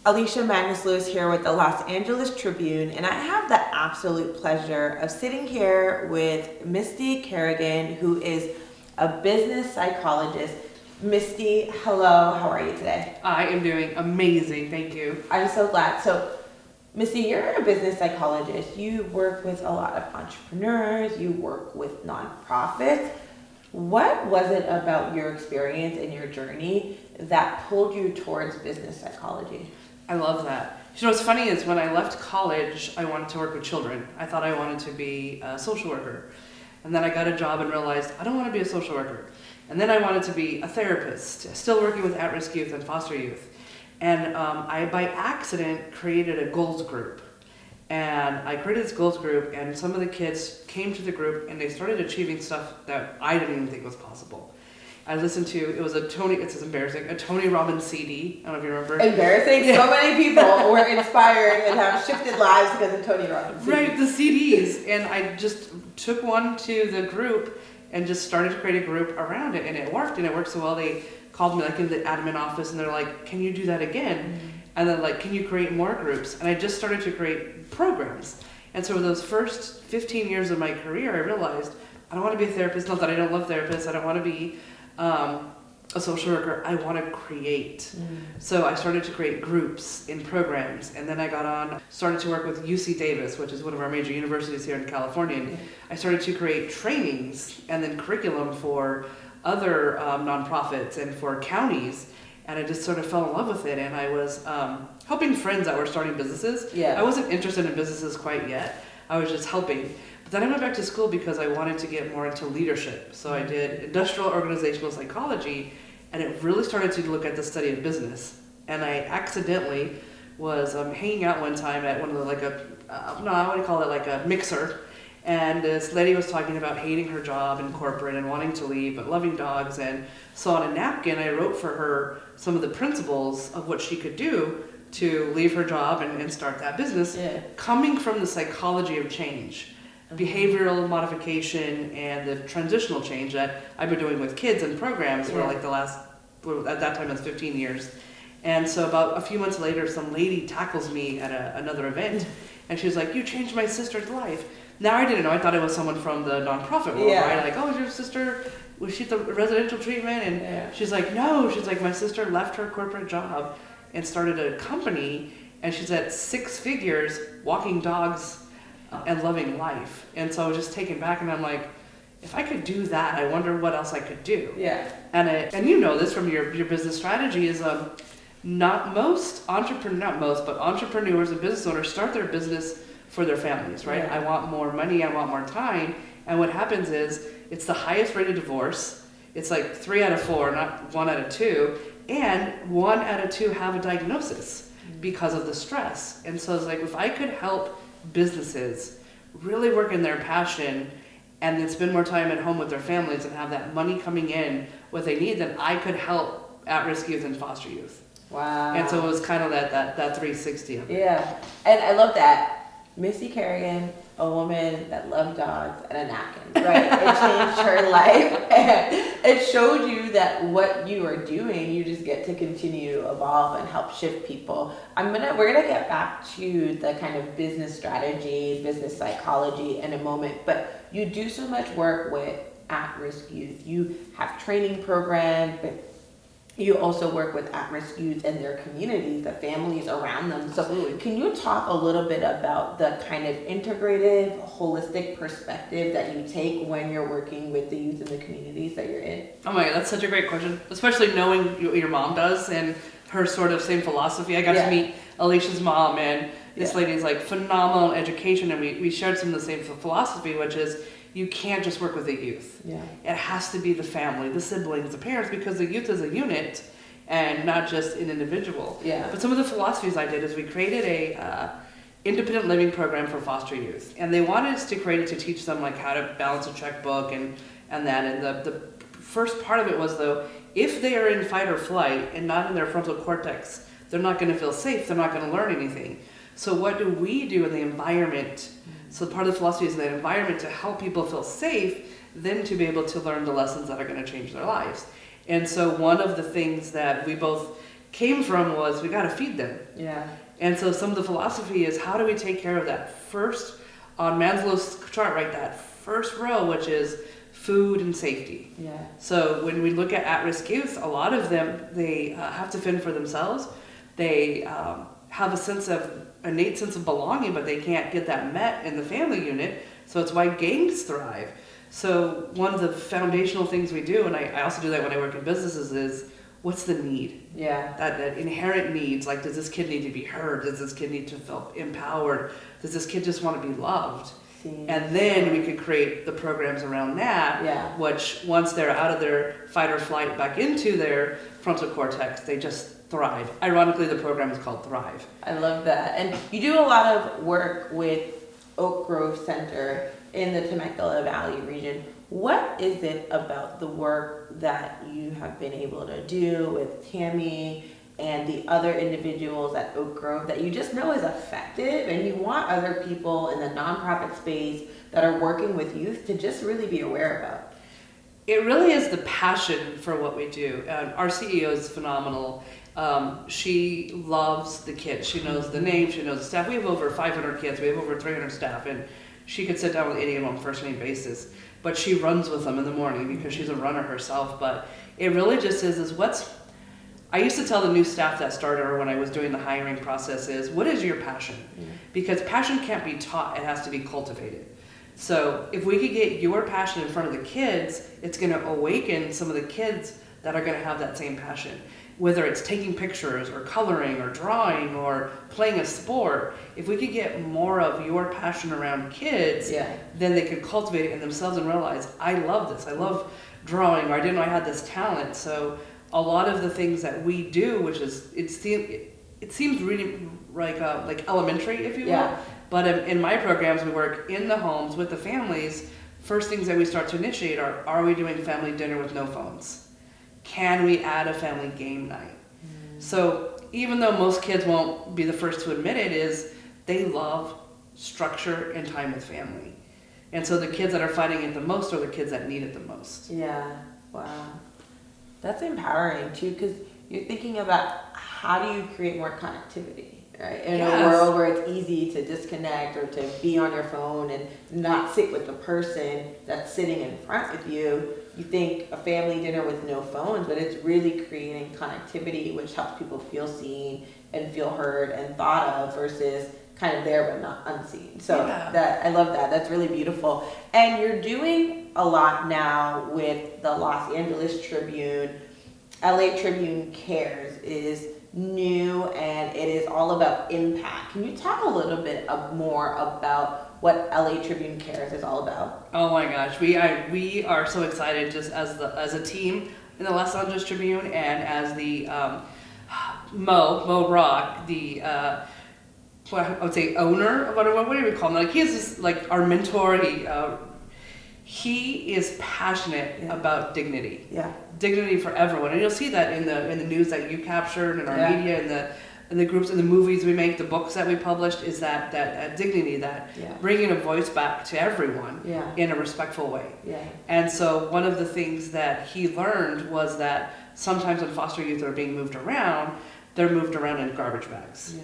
Alicia Magnus Lewis here with the Los Angeles Tribune, and I have the absolute pleasure of sitting here with Misty Kerrigan, who is a business psychologist. Misty, hello, how are you today? I am doing amazing, thank you. I'm so glad. So, Misty, you're a business psychologist. You work with a lot of entrepreneurs, you work with nonprofits. What was it about your experience and your journey that pulled you towards business psychology? I love that. You know, what's funny is when I left college, I wanted to work with children. I thought I wanted to be a social worker. And then I got a job and realized I don't want to be a social worker. And then I wanted to be a therapist, still working with at-risk youth and foster youth. And I, by accident, created a goals group. And I created this goals group, and some of the kids came to the group and they started achieving stuff that I didn't even think was possible. I listened to, it was it's embarrassing, a Tony Robbins CD. I don't know if you remember. Embarrassing. Yeah. So many people were inspired and have shifted lives because of Tony Robbins. Right, the CDs. And I just took one to the group and just started to create a group around it. And it worked so well. They called me like in the admin office and they're like, can you do that again? Mm-hmm. And then like, can you create more groups? And I just started to create programs. And so those first 15 years of my career, I realized I don't want to be a therapist. Not that I don't love therapists. I don't want to be a social worker. I want to create. So I started to create groups in programs, and then I started to work with UC Davis, which is one of our major universities here in California. And I started to create trainings and then curriculum for other nonprofits and for counties, and I just sort of fell in love with it. And I was helping friends that were starting businesses. I wasn't interested in businesses quite yet. I was just helping. But then I went back to school because I wanted to get more into leadership. So I did industrial organizational psychology, and it really started to look at the study of business. And I accidentally was hanging out one time at one of the, like a mixer. And this lady was talking about hating her job in corporate and wanting to leave, but loving dogs. And so on a napkin, I wrote for her some of the principles of what she could do to leave her job and start that business, coming from the psychology of change. Behavioral modification and the transitional change that I've been doing with kids and programs for like the last, at that time it was 15 years. And so about a few months later, some lady tackles me at another event, and she's like, you changed my sister's life. Now I didn't know, I thought it was someone from the nonprofit world, right? Like, oh, is your sister, was she at the residential treatment? And she's like, no, she's like, my sister left her corporate job and started a company, and she's at 6 figures walking dogs and loving life. And so I was just taken back, and I'm like, if I could do that, I wonder what else I could do. And you know this from your business strategy is entrepreneurs and business owners start their business for their families, right? I want more money, I want more time. And what happens is it's the highest rate of divorce. It's like 3 out of 4, not 1 out of 2. And 1 out of 2 have a diagnosis because of the stress. And so it's like, if I could help businesses really work in their passion and then spend more time at home with their families and have that money coming in what they need, then I could help at-risk youth and foster youth. Wow. And so it was kind of that 360 of it. Yeah. And I love that. Misty Kerrigan, a woman that loved dogs and a napkin, right? It changed her life, and it showed you that what you are doing, you just get to continue to evolve and help shift people. We're gonna get back to the kind of business strategy, business psychology in a moment, but you do so much work with at-risk youth. You have training programs, but you also work with at-risk youth and their communities, the families around them. So can you talk a little bit about the kind of integrative, holistic perspective that you take when you're working with the youth in the communities that you're in? Oh my God, that's such a great question, especially knowing what your mom does and her sort of same philosophy. I got to meet Alicia's mom, and this lady's like phenomenal in education, and we shared some of the same philosophy, which is you can't just work with the youth. It has to be the family, the siblings, the parents, because the youth is a unit and not just an individual. But some of the philosophies I did is we created a independent living program for foster youth. And they wanted us to create it to teach them like how to balance a checkbook and that. And the first part of it was, though, if they are in fight or flight and not in their frontal cortex, they're not going to feel safe, they're not going to learn anything. So what do we do in the environment? So part of the philosophy is that environment to help people feel safe, then to be able to learn the lessons that are going to change their lives. And so one of the things that we both came from was we got to feed them. Yeah. And so some of the philosophy is how do we take care of that first, on Maslow's chart, right, that first row, which is food and safety. Yeah. So when we look at at-risk youth, a lot of them, they have to fend for themselves. They have innate sense of belonging, but they can't get that met in the family unit. So it's why gangs thrive. So one of the foundational things we do, and I also do that when I work in businesses, is what's the need? Yeah. That inherent needs, like does this kid need to be heard? Does this kid need to feel empowered? Does this kid just want to be loved? And then we can create the programs around that, which once they're out of their fight or flight back into their frontal cortex, they just thrive. Ironically, the program is called Thrive. I love that. And you do a lot of work with Oak Grove Center in the Temecula Valley region. What is it about the work that you have been able to do with Tammy and the other individuals at Oak Grove that you just know is effective, and you want other people in the nonprofit space that are working with youth to just really be aware about? It really is the passion for what we do. Our CEO is phenomenal. She loves the kids. She knows the names, she knows the staff. We have over 500 kids, we have over 300 staff, and she could sit down with any of them on a first name basis. But she runs with them in the morning because she's a runner herself. But it really just is what's, I used to tell the new staff that started, or when I was doing the hiring process, is what is your passion? Because passion can't be taught, it has to be cultivated. So if we could get your passion in front of the kids, it's going to awaken some of the kids that are going to have that same passion. Whether it's taking pictures or coloring or drawing or playing a sport, if we could get more of your passion around kids, then they could cultivate it in themselves and realize, I love this, I love drawing, or I didn't know I had this talent. So a lot of the things that we do, which is, it seems really like elementary, if you will, but in my programs, we work in the homes with the families. First things that we start to initiate are we doing family dinner with no phones? Can we add a family game night? So even though most kids won't be the first to admit it, is they love structure and time with family. And so the kids that are fighting it the most are the kids that need it the most. Yeah, wow. That's empowering too, because you're thinking about how do you create more connectivity, right? In a world where it's easy to disconnect or to be on your phone and not sit with the person that's sitting in front of you. You think a family dinner with no phones, but it's really creating connectivity, which helps people feel seen and feel heard and thought of versus kind of there but not unseen. So that I love that. That's really beautiful. And you're doing a lot now with the Los Angeles Tribune. LA Tribune Cares is new, and it is all about impact. Can you talk a little bit more about what LA Tribune Cares is all about? Oh my gosh, we are so excited just as a team in the Los Angeles Tribune, and as the Mo Rock, the I would say owner, what do we call him? Like, he is just like our mentor. He is passionate about dignity. Dignity for everyone, and you'll see that in the news that you captured, in our media, and the groups and the movies we make, the books that we published, is that dignity, that bringing a voice back to everyone in a respectful way. And so one of the things that he learned was that sometimes when foster youth are being moved around, they're moved around in garbage bags.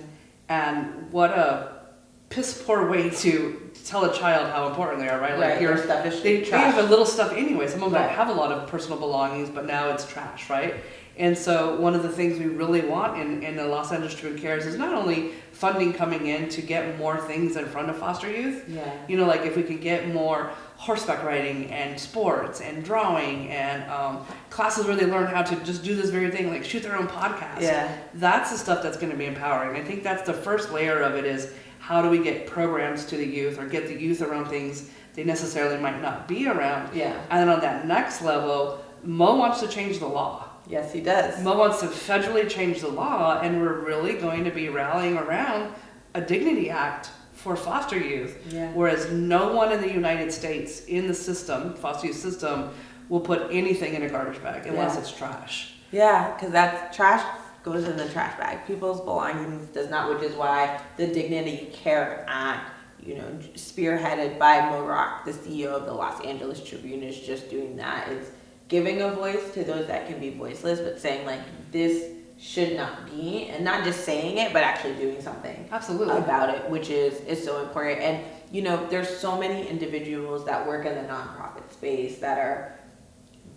And what a piss poor way to tell a child how important they are, right? Like they have a little stuff anyway. Some of them have a lot of personal belongings, but now it's trash, right? And so one of the things we really want in the Los Angeles Tribune Cares is not only funding coming in to get more things in front of foster youth, you know, like if we could get more horseback riding and sports and drawing and classes where they learn how to just do this very thing, like shoot their own podcast. That's the stuff that's going to be empowering. I think that's the first layer of it, is how do we get programs to the youth or get the youth around things they necessarily might not be around. And then on that next level, Mo wants to change the law. Yes, he does. Mo wants to federally change the law, and we're really going to be rallying around a Dignity Act for foster youth, whereas no one in the United States in the system, foster youth system, will put anything in a garbage bag unless it's trash. Because that's trash goes in the trash bag. People's belongings does not, which is why the Dignity Care Act, you know, spearheaded by Mo Rock, the CEO of the Los Angeles Tribune, is just doing that. It's giving a voice to those that can be voiceless, but saying like, this should not be, and not just saying it, but actually doing something Absolutely. about it, which is so important. And there's so many individuals that work in the nonprofit space that are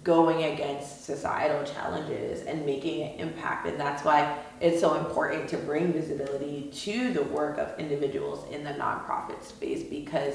going against societal challenges and making an impact, and that's why it's so important to bring visibility to the work of individuals in the nonprofit space, because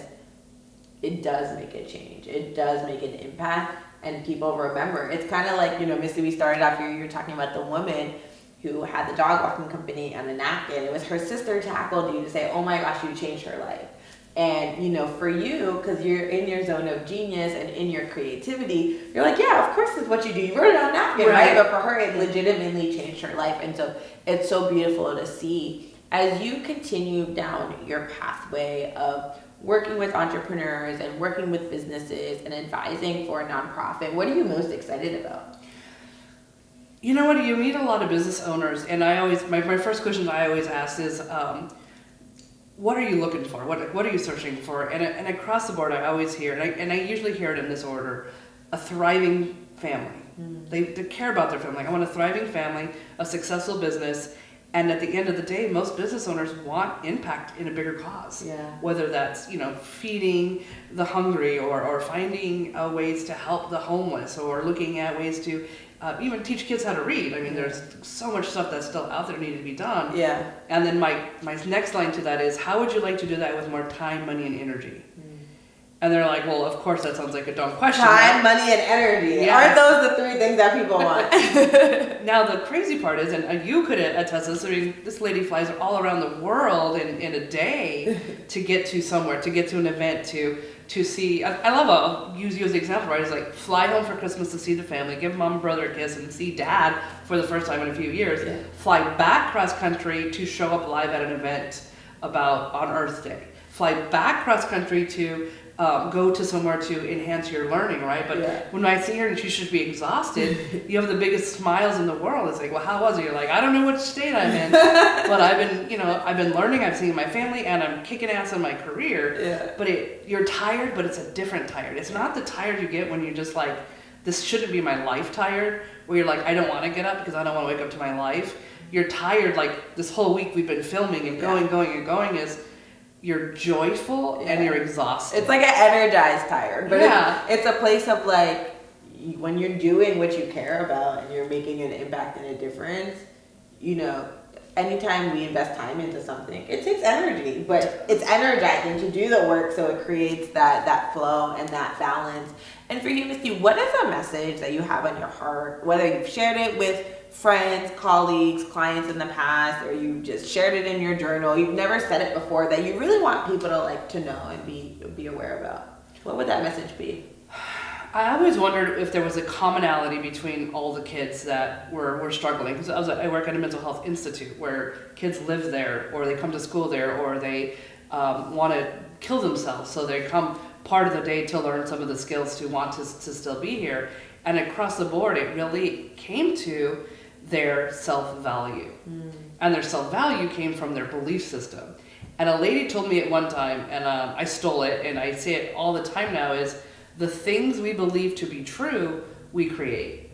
it does make a change, it does make an impact, and people remember. It's kind of like, Misty, we started off here, you were talking about the woman who had the dog walking company and a napkin. It was her sister tackled you to say, oh my gosh, you changed her life. And, for you, because you're in your zone of genius and in your creativity, you're like, yeah, of course it's what you do. You wrote it on a napkin, right? But for her, it legitimately changed her life. And so it's so beautiful to see as you continue down your pathway of working with entrepreneurs and working with businesses and advising for a nonprofit. What are you most excited about? You know what? You meet a lot of business owners, and I always, my first question I always ask is, what are you looking for? What are you searching for? And across the board, I always hear, and I usually hear it in this order: a thriving family. They care about their family. Like, I want a thriving family, a successful business, and at the end of the day, most business owners want impact in a bigger cause. Yeah. Whether that's feeding the hungry, or finding ways to help the homeless, or looking at ways to even teach kids how to read. I mean, there's so much stuff that's still out there needing to be done. Yeah. And then my next line to that is, how would you like to do that with more time, money, and energy? And they're like, well, of course, that sounds like a dumb question. Time, money, and energy. Yeah. Aren't those the three things that people want? Now, the crazy part is, and you could attest to this, I mean, this lady flies all around the world in a day to get to somewhere, to get to an event, to see. I love, I'll use you as an example, right? It's like, fly home for Christmas to see the family, give mom and brother a kiss, and see dad for the first time in a few years. Yeah. Fly back cross country to show up live at an event on Earth Day. Fly back cross country to go to somewhere to enhance your learning, right? But when I see her and she should be exhausted, you have the biggest smiles in the world. It's like, well, how was it? You're like, I don't know which state I'm in, but I've been learning. I'm seeing my family, and I'm kicking ass in my career. Yeah. But you're tired, but it's a different tired. It's not the tired you get when you're just like, this shouldn't be my life tired, where you're like, I don't want to get up because I don't want to wake up to my life. You're tired, like this whole week we've been filming and going is. You're joyful and you're exhausted. It's like an energized tired, but it's a place of like, when you're doing what you care about and you're making an impact and a difference, anytime we invest time into something, it takes energy, but it's energizing to do the work, so it creates that flow and that balance. And for you, Misty, what is a message that you have on your heart, whether you've shared it with friends, colleagues, clients in the past, or you just shared it in your journal, you've never said it before, that you really want people to know and be aware about? What would that message be? I always wondered if there was a commonality between all the kids that were struggling, because I work at a mental health institute where kids live there, or they come to school there, or they want to kill themselves, so they come part of the day to learn some of the skills to want to still be here. And across the board, it really came to their self-value. And their self-value came from their belief system. And a lady told me at one time, and I stole it, and I say it all the time now, is the things we believe to be true, we create.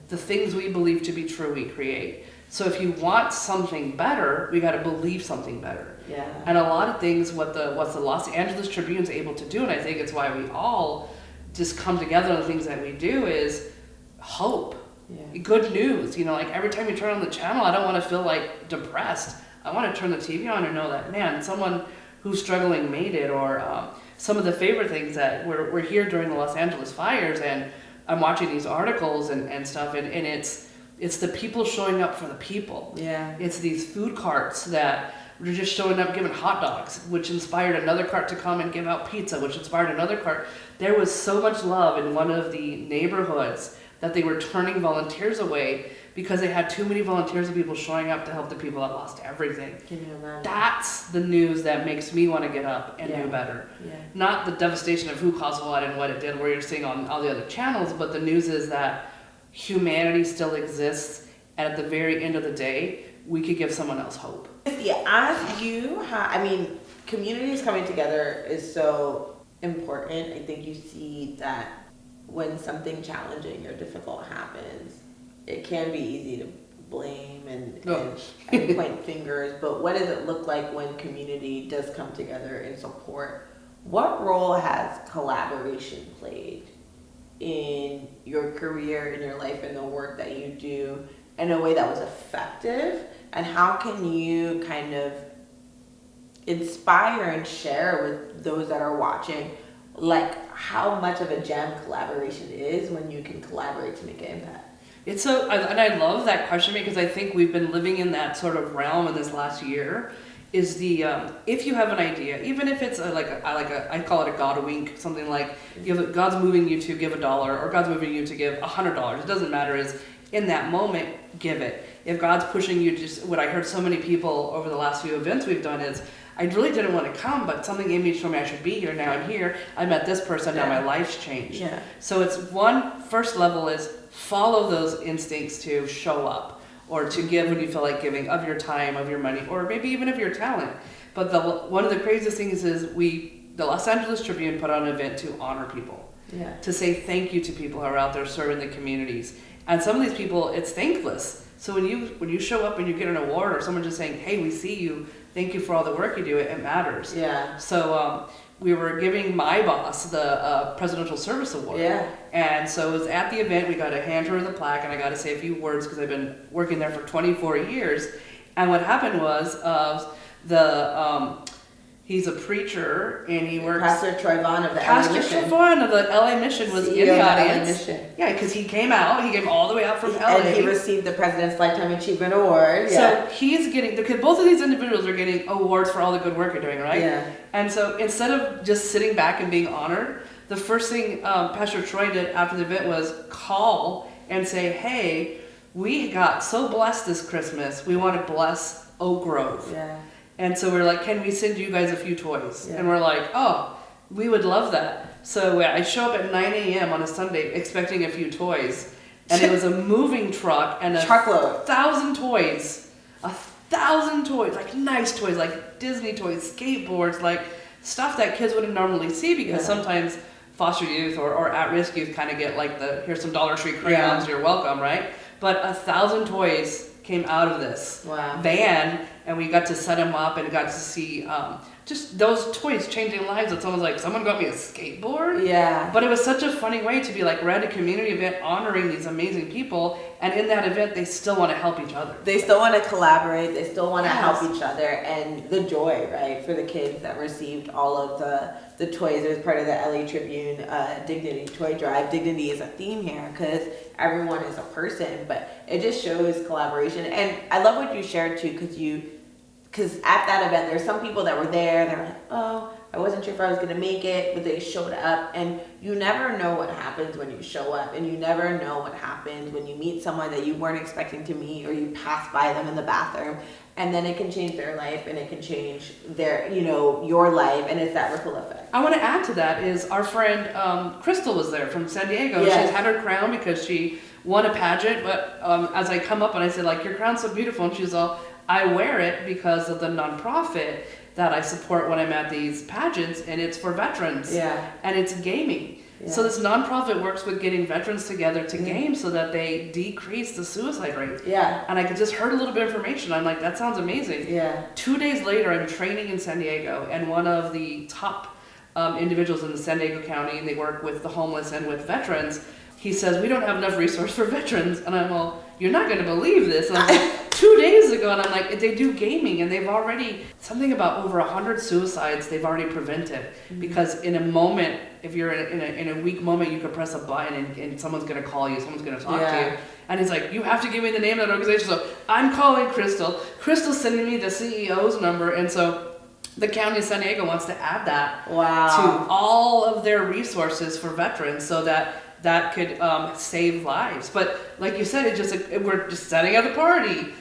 The things we believe to be true, we create. So if you want something better, we got to believe something better. Yeah. And a lot of things, what the Los Angeles Tribune is able to do, and I think it's why we all just come together on the things that we do, is hope. Yeah. Good news. Like every time you turn on the channel, I don't want to feel like depressed. I want to turn the TV on and know that, man, someone who's struggling made it. Or some of the favorite things that we're here during the Los Angeles fires, and I'm watching these articles and stuff, and it's the people showing up for the people. Yeah. It's these food carts that were just showing up giving hot dogs, which inspired another cart to come and give out pizza, which inspired another cart. There was so much love in one of the neighborhoods that they were turning volunteers away because they had too many volunteers and people showing up to help the people that lost everything. That's the news that makes me want to get up and do better. Yeah. Not the devastation of who caused what and what it did, where you're seeing on all the other channels, but the news is that humanity still exists, and at the very end of the day, we could give someone else hope. Yeah, as you communities coming together is so important. I think you see that when something challenging or difficult happens, it can be easy to blame and, Oh. and point fingers, but what does it look like when community does come together and support? What role has collaboration played in your career, in your life, in the work that you do in a way that was effective? And how can you kind of inspire and share with those that are watching, like how much of a gem collaboration is when you can collaborate to make an impact? It's and I love that question because I think we've been living in that sort of realm in this last year. Is the if you have an idea, even if it's I call it a God wink, something like God's moving you to give $1 or God's moving you to give $100. It doesn't matter. Is in that moment, give it. If God's pushing you, just what I heard so many people over the last few events we've done is, I really didn't want to come, but something in me told me I should be here. Now I'm here. I met this person. Now my life's changed. Yeah. So it's first level is follow those instincts to show up or to give when you feel like giving of your time, of your money, or maybe even of your talent. But one of the craziest things is the Los Angeles Tribune put on an event to honor people. Yeah. To say thank you to people who are out there serving the communities. And some of these people, it's thankless. So when you show up and you get an award or someone just saying, hey, we see you, thank you for all the work you do, it matters. Yeah. So we were giving my boss the Presidential Service Award. Yeah. And so it was at the event, we got to hand her the plaque, and I got to say a few words because I've been working there for 24 years. And what happened was he's a preacher, and he works... Pastor Troy Vaughn of the LA Pastor Mission. Troy Vaughn of the LA Mission was CEO in the of the audience. LA Mission. Yeah, because he came all the way out from LA. And he received the President's Lifetime Achievement Award. So he's getting, because both of these individuals are getting awards for all the good work you're doing, right? Yeah. And so instead of just sitting back and being honored, the first thing Pastor Troy did after the event was call and say, hey, we got so blessed this Christmas. We want to bless Oak Grove. Yeah. And so we're like, can we send you guys a few toys? Yeah. And we're like, oh, we would love that. So I show up at 9 a.m. on a Sunday expecting a few toys. And it was a moving truck and a truckload. 1,000 toys. 1,000 toys, like nice toys, like Disney toys, skateboards, like stuff that kids wouldn't normally see because sometimes foster youth or at-risk youth kind of get like here's some Dollar Tree crayons, you're welcome, right? But 1,000 toys came out of this van, and we got to set them up and got to see just those toys changing lives. And someone's like, someone got me a skateboard? Yeah. But it was such a funny way to be like, we're at a community event honoring these amazing people, and in that event, they still want to help each other. They still want to collaborate. They still want to help each other. And the joy, right, for the kids that received all of the toys as part of the LA Tribune Dignity Toy Drive. Dignity is a theme here because everyone is a person, but it just shows collaboration. And I love what you shared too, because at that event, there's some people that were there, they're like, oh, I wasn't sure if I was going to make it, but they showed up. And you never know what happens when you show up, and you never know what happens when you meet someone that you weren't expecting to meet, or you pass by them in the bathroom, and then it can change their life, and it can change their, your life, and it's that ripple effect. I want to add to that is our friend Crystal was there from San Diego. Yes. She's had her crown because she won a pageant, but as I come up and I said, like, your crown's so beautiful, and she's all, I wear it because of the nonprofit that I support when I'm at these pageants, and it's for veterans. Yeah. And it's gaming. Yeah. So this nonprofit works with getting veterans together to game so that they decrease the suicide rate. Yeah. And I could just heard a little bit of information. I'm like, that sounds amazing. Yeah. 2 days later, I'm training in San Diego, and one of the top individuals in the San Diego County, and they work with the homeless and with veterans, he says, we don't have enough resource for veterans. And I'm all, you're not going to believe this. And I'm like, 2 days ago, and I'm like, they do gaming, and they've already, something about over 100 suicides they've already prevented. Mm-hmm. Because in a moment, if you're in a weak moment, you could press a button and someone's going to call you, someone's going to talk to you. And he's like, you have to give me the name of that organization. So I'm calling Crystal. Crystal's sending me the CEO's number. And so the county of San Diego wants to add that to all of their resources for veterans so that could save lives. But like you said, we're just setting up the party.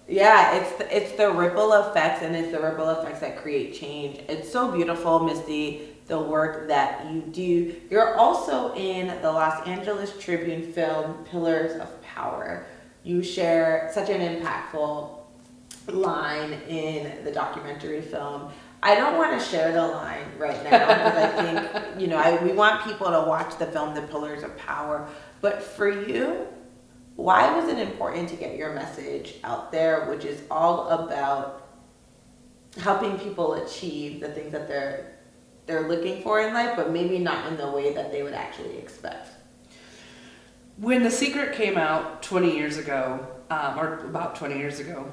Yeah, it's the ripple effects, and it's the ripple effects that create change. It's so beautiful, Misty, the work that you do. You're also in the Los Angeles Tribune film, Pillars of Power. You share such an impactful line in the documentary film. I don't want to share the line right now because I think, we want people to watch the film, The Pillars of Power. But for you, why was it important to get your message out there, which is all about helping people achieve the things that they're looking for in life, but maybe not in the way that they would actually expect? When The Secret came out 20 years ago, or about 20 years ago,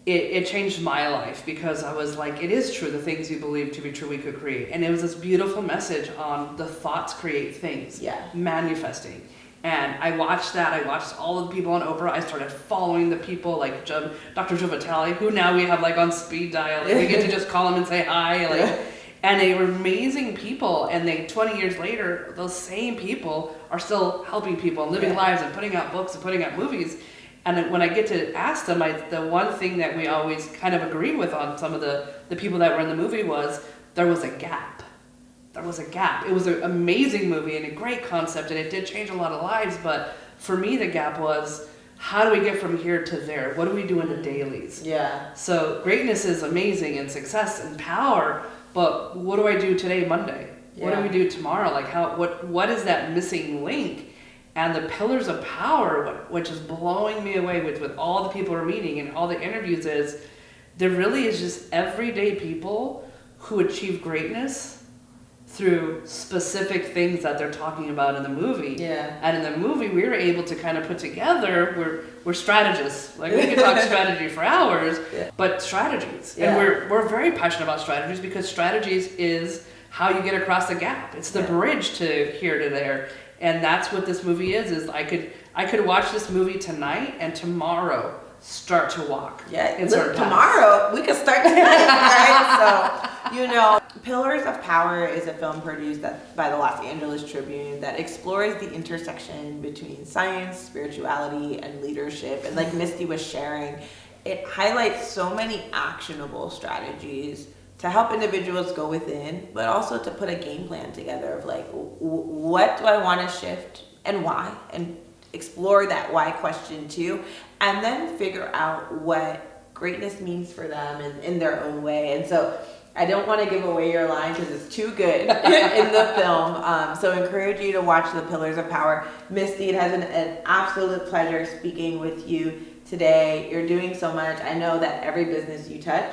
it changed my life, because I was like, it is true, the things we believe to be true we could create. And it was this beautiful message on the thoughts create things, manifesting. And I watched that. I watched all of the people on Oprah. I started following the people like Dr. Joe Vitale, who now we have like on speed dial. Like, we get to just call them and say hi. Like, and they were amazing people. And 20 years later, those same people are still helping people and living lives and putting out books and putting out movies. And when I get to ask them, the one thing that we always kind of agreed with on some of the people that were in the movie was there was a gap. There was a gap. It was an amazing movie and a great concept, and it did change a lot of lives. But for me, the gap was, how do we get from here to there? What do we do in the dailies? Yeah. So greatness is amazing, and success and power, but what do I do today, Monday? What do we do tomorrow? Like what is that missing link? And the pillars of power, which is blowing me away with all the people we're meeting and all the interviews, is there really is just everyday people who achieve greatness through specific things that they're talking about in the movie. Yeah. And in the movie, we were able to kind of put together, we're strategists. Like, we could talk strategy for hours, but strategies. And we're very passionate about strategies, because strategies is how you get across the gap. It's the bridge to here to there. And that's what this movie is I could watch this movie tonight and tomorrow start to walk. Yeah, tomorrow we could start tonight, right? So, Pillars of Power is a film produced by the Los Angeles Tribune that explores the intersection between science, spirituality, and leadership. And like Misty was sharing, it highlights so many actionable strategies to help individuals go within, but also to put a game plan together of like, what do I want to shift and why? And explore that why question too, and then figure out what greatness means for them in their own way. And so I don't want to give away your line because it's too good in the film. So I encourage you to watch The Pillars of Power. Misty, it has an absolute pleasure speaking with you today. You're doing so much. I know that every business you touch,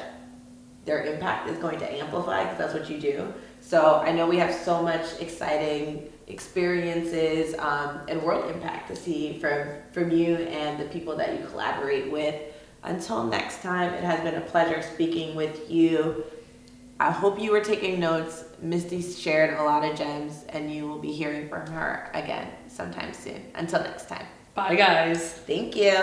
their impact is going to amplify, because that's what you do. So I know we have so much exciting experiences and world impact to see from you and the people that you collaborate with. Until next time, it has been a pleasure speaking with you. I hope you were taking notes. Misty shared a lot of gems, and you will be hearing from her again sometime soon. Until next time. Bye, guys. Thank you.